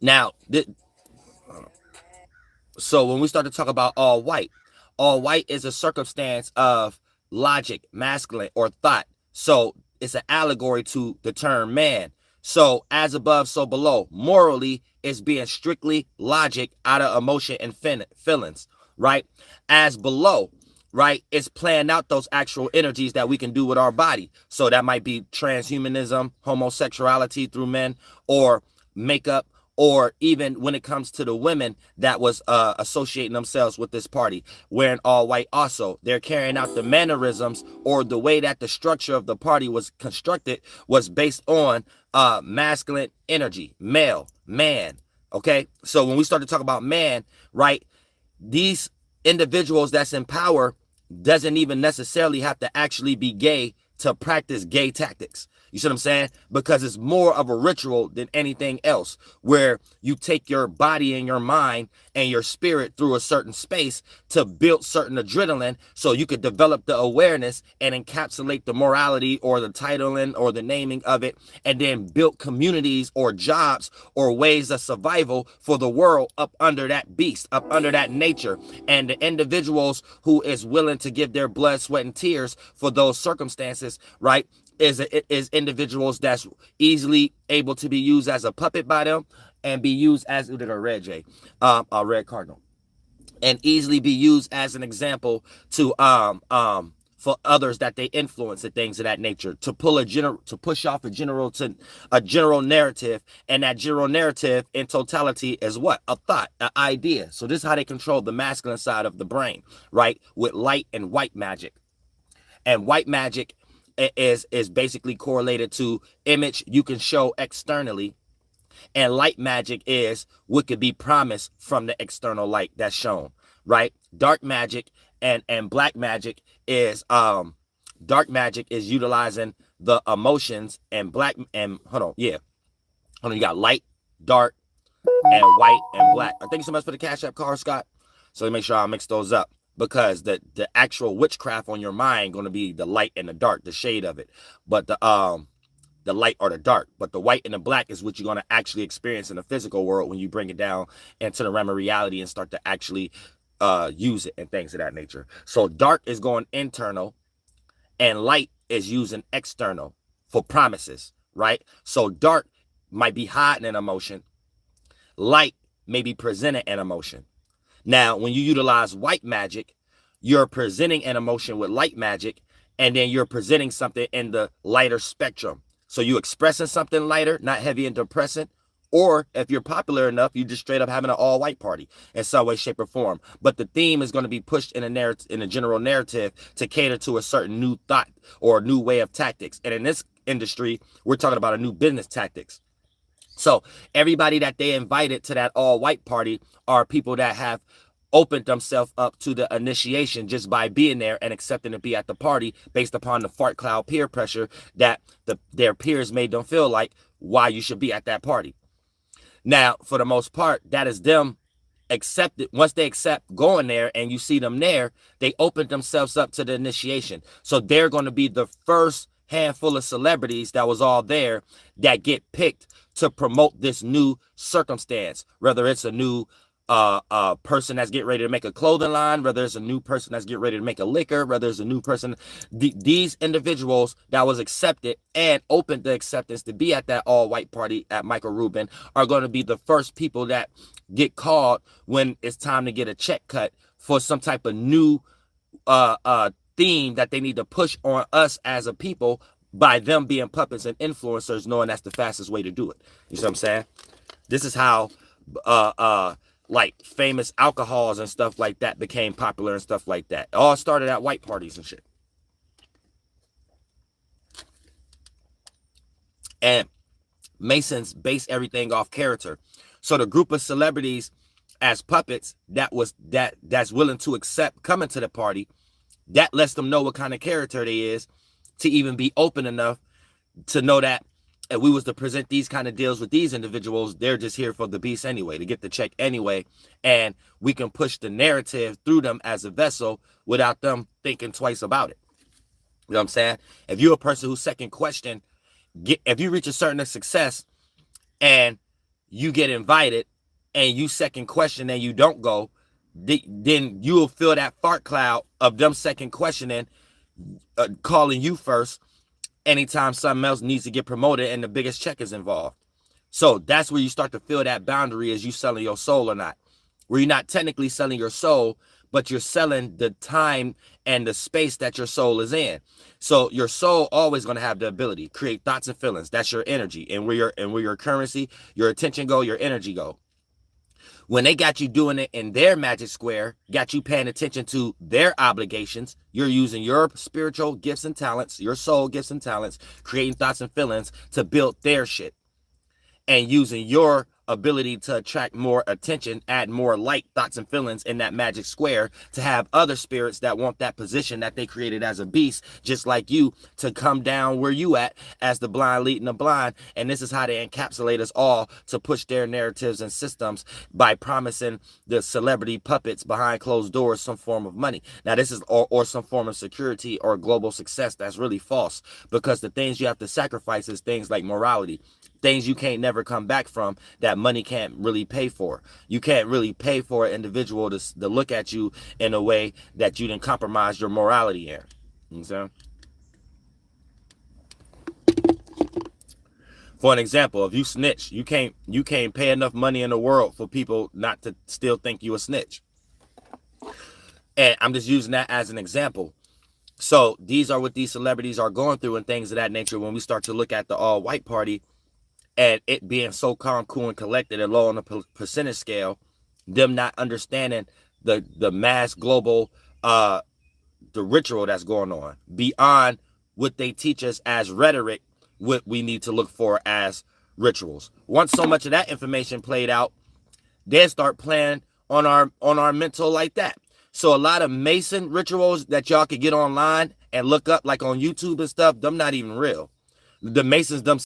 Now, so when we start to talk about all white is a circumstance of logic, masculine, or thought. So it's an allegory to the term man. So as above, so below. Morally, it's being strictly logic out of emotion and feelings, right? As below, right, it's playing out those actual energies that we can do with our body. So that might be transhumanism, homosexuality through men, or makeup, or even when it comes to the women that was associating themselves with this party, wearing all white also. They're carrying out the mannerisms, or the way that the structure of the party was constructed was based on masculine energy, male, man. Okay, so when we start to talk about man, right, these individuals that's in power doesn't even necessarily have to actually be gay to practice gay tactics. You see what I'm saying? Because it's more of a ritual than anything else, where you take your body and your mind and your spirit through a certain space to build certain adrenaline so you could develop the awareness and encapsulate the morality or the titling or the naming of it, and then build communities or jobs or ways of survival for the world up under that beast, up under that nature. And the individuals who is willing to give their blood, sweat, and tears for those circumstances, right, is individuals that's easily able to be used as a puppet by them, and be used as a red J, a red cardinal, and easily be used as an example to for others that they influence and things of that nature, to pull a general, to push off a general narrative. And that general narrative in totality is what? A thought, an idea. So this is how they control the masculine side of the brain, right, with light and white magic. And white magic is basically correlated to image you can show externally, and light magic is what could be promised from the external light that's shown, right? Dark magic and black magic is dark magic is utilizing the emotions, and black, and hold on, you got light, dark, and white and black. Thank you so much for the Cash App card, Scott. So let me make sure I mix those up, because the actual witchcraft on your mind going to be the light and the dark, the shade of it. But the light or the dark, but the white and the black is what you're going to actually experience in the physical world when you bring it down into the realm of reality and start to actually use it and things of that nature. So dark is going internal, and light is using external for promises, right? So dark might be hiding an emotion, light may be presenting an emotion. Now, when you utilize white magic, you're presenting an emotion with light magic, and then you're presenting something in the lighter spectrum. So you expressing something lighter, not heavy and depressing. Or if you're popular enough, you just straight up having an all-white party in some way, shape, or form. But the theme is going to be pushed in a narrative, in a general narrative, to cater to a certain new thought or a new way of tactics. And in this industry, we're talking about a new business tactics. So everybody that they invited to that all-white party are people that have opened themselves up to the initiation just by being there and accepting to be at the party, based upon the fart cloud peer pressure that their peers made them feel like why you should be at that party. Now, for the most part, that is them accepted. Once they accept going there and you see them there, they open themselves up to the initiation. So they're going to be the first handful of celebrities that was all there that get picked to promote this new circumstance, whether it's a new person that's getting ready to make a clothing line, whether it's a new person that's getting ready to make a liquor, whether it's a new person. These individuals that was accepted and open the acceptance to be at that all-white party at Michael Rubin are going to be the first people that get called when it's time to get a check cut for some type of new theme that they need to push on us as a people, by them being puppets and influencers, knowing that's the fastest way to do it. You see what I'm saying? This is how like famous alcohols and stuff like that became popular and stuff like that. It all started at white parties and shit. And Masons base everything off character. So the group of celebrities as puppets that's willing to accept coming to the party, that lets them know what kind of character they is, to even be open enough to know that if we was to present these kind of deals with these individuals, they're just here for the beast anyway, to get the check anyway, and we can push the narrative through them as a vessel without them thinking twice about it. You know what I'm saying? If you're a person who's second question, if you reach a certain success and you get invited and you second question and you don't go, then you will feel that fart cloud of them second questioning, calling you first anytime something else needs to get promoted and the biggest check is involved. So that's where you start to feel that boundary, is you selling your soul or not, where you're not technically selling your soul, but you're selling the time and the space that your soul is in. So your soul always going to have the ability to create thoughts and feelings. That's your energy, and where your currency, your attention go, your energy go. When they got you doing it in their magic square, got you paying attention to their obligations, you're using your spiritual gifts and talents, your soul gifts and talents, creating thoughts and feelings to build their shit, and using your ability to attract more attention, add more light, thoughts, and feelings in that magic square to have other spirits that want that position that they created as a beast, just like you, to come down where you at as the blind leading the blind. And this is how they encapsulate us all to push their narratives and systems by promising the celebrity puppets behind closed doors some form of money. Now this is or some form of security or global success. That's really false, because the things you have to sacrifice is things like morality, things you can't never come back from, that money can't really pay for. You can't really pay for an individual to look at you in a way that you didn't compromise your morality in. You know? For an example, if you snitch, you can't pay enough money in the world for people not to still think you a snitch. And I'm just using that as an example. So these are what these celebrities are going through and things of that nature when we start to look at the all-white party, and it being so calm, cool, and collected and low on the percentage scale, them not understanding the mass global, the ritual that's going on beyond what they teach us as rhetoric, what we need to look for as rituals. Once so much of that information played out, they'll start playing on our mental like that. So a lot of Mason rituals that y'all could get online and look up, like on YouTube and stuff, them not even real. The Masons themselves